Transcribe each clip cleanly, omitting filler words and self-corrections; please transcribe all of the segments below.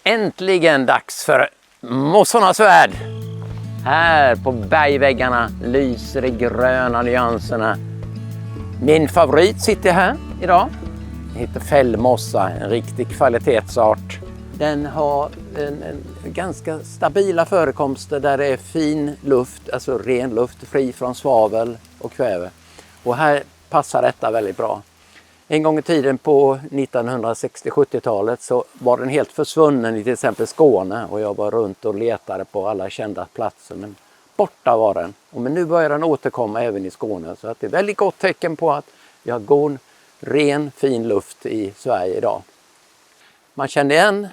Äntligen dags för mossornas värld. Här på bergväggarna lyser de gröna nyanserna. Min favorit sitter här idag. Den heter fällmossa, en riktig kvalitetsart. Den har en ganska stabila förekomster där det är fin luft, alltså ren luft, fri från svavel och kväve. Och här passar detta väldigt bra. En gång i tiden på 1960-70-talet så var den helt försvunnen i till exempel Skåne, och jag var runt och letade på alla kända platser, men borta var den. Men nu börjar den återkomma även i Skåne, så att det är ett väldigt gott tecken på att vi har god, ren, fin luft i Sverige idag. Man känner igen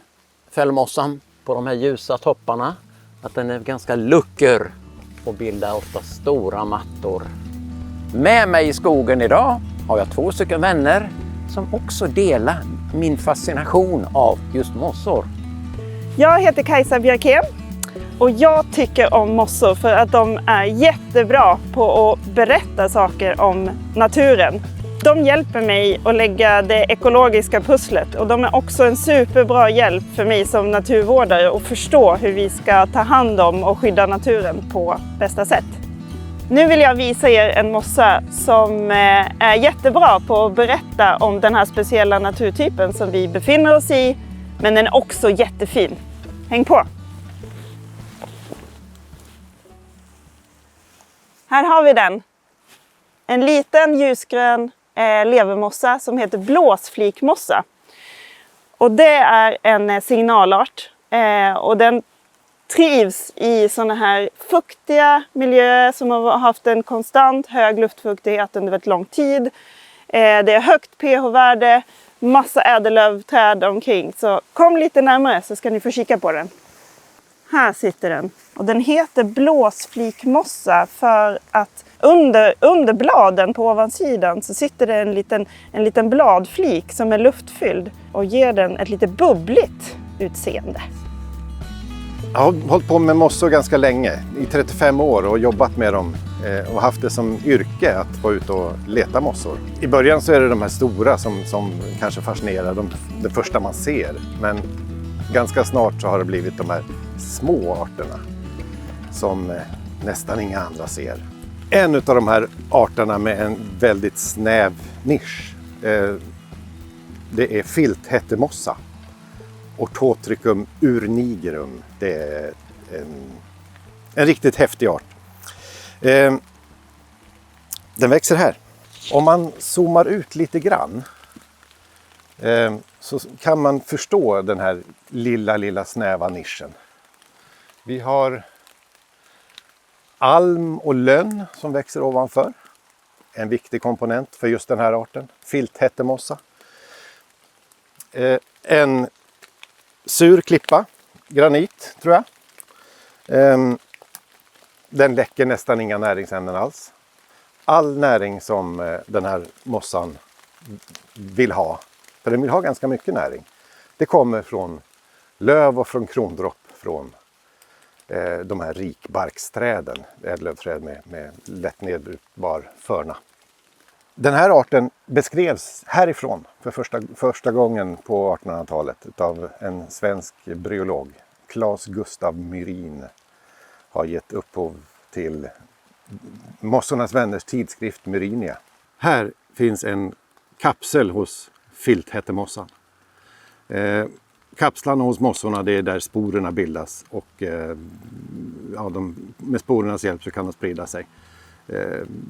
fällmossan på de här ljusa topparna, att den är ganska lucker och bildar ofta stora mattor. Med mig i skogen idag har jag 2 stycken vänner som också delar min fascination av just mossor. Jag heter Kajsa Björkén och jag tycker om mossor för att de är jättebra på att berätta saker om naturen. De hjälper mig att lägga det ekologiska pusslet, och de är också en superbra hjälp för mig som naturvårdare att förstå hur vi ska ta hand om och skydda naturen på bästa sätt. Nu vill jag visa er en mossa som är jättebra på att berätta om den här speciella naturtypen som vi befinner oss i, men den är också jättefin. Häng på! Här har vi den. En liten ljusgrön levermossa som heter blåsflikmossa. Och det är en signalart och den trivs i sådana här fuktiga miljöer som har haft en konstant hög luftfuktighet under väldigt lång tid. Det är högt pH-värde, massa ädellövträd omkring. Så kom lite närmare så ska ni få kika på den. Här sitter den. Och den heter blåsflikmossa för att under bladen på ovansidan så sitter det en liten bladflik som är luftfylld och ger den ett lite bubbligt utseende. Jag har hållit på med mossor ganska länge, i 35 år, och jobbat med dem och haft det som yrke att vara ute och leta mossor. I början så är det de här stora som kanske fascinerar, det första man ser. Men ganska snart så har det blivit de här små arterna som nästan inga andra ser. En av de här arterna med en väldigt snäv nisch, det är filthättemossa. Ortotricum urnigrum. Det är en riktigt häftig art. Den växer här. Om man zoomar ut lite grann så kan man förstå den här lilla snäva nischen. Vi har alm och lönn som växer ovanför. En viktig komponent för just den här arten. Filthättemossa. En sur klippa, granit tror jag. Den läcker nästan inga näringsämnen alls. All näring som den här mossan vill ha, för den vill ha ganska mycket näring, det kommer från löv och från krondropp från de här rikbarksträden, ädellövträd med lätt nedbrytbar förna. Den här arten beskrevs härifrån för första gången på 1800-talet av en svensk bryolog. Claes Gustav Myrin har gett upphov till Mossornas vänners tidskrift Myrinia. Här finns en kapsel hos filthättemossan. Kapslarna hos mossorna, det är där sporerna bildas, och med sporernas hjälp så kan de sprida sig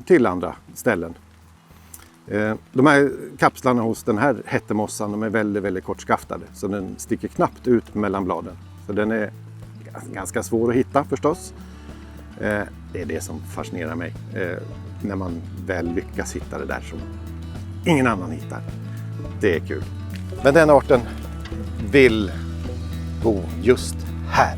till andra ställen. De här kapslarna hos den här hättemossan, de är väldigt, väldigt kortskaftade, så den sticker knappt ut mellan bladen. Så den är ganska svår att hitta förstås. Det är det som fascinerar mig, när man väl lyckas hitta det där som ingen annan hittar. Det är kul. Men den arten vill bo just här.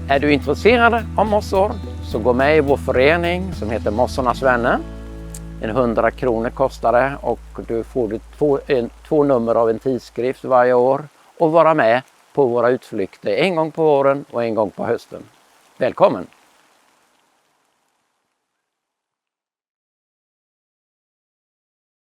Är du intresserad av mossor så gå med i vår förening som heter Mossornas vänner. 100 kronor kostar det, och du får 2 nummer av en tidskrift varje år och vara med på våra utflykter en gång på våren och en gång på hösten. Välkommen!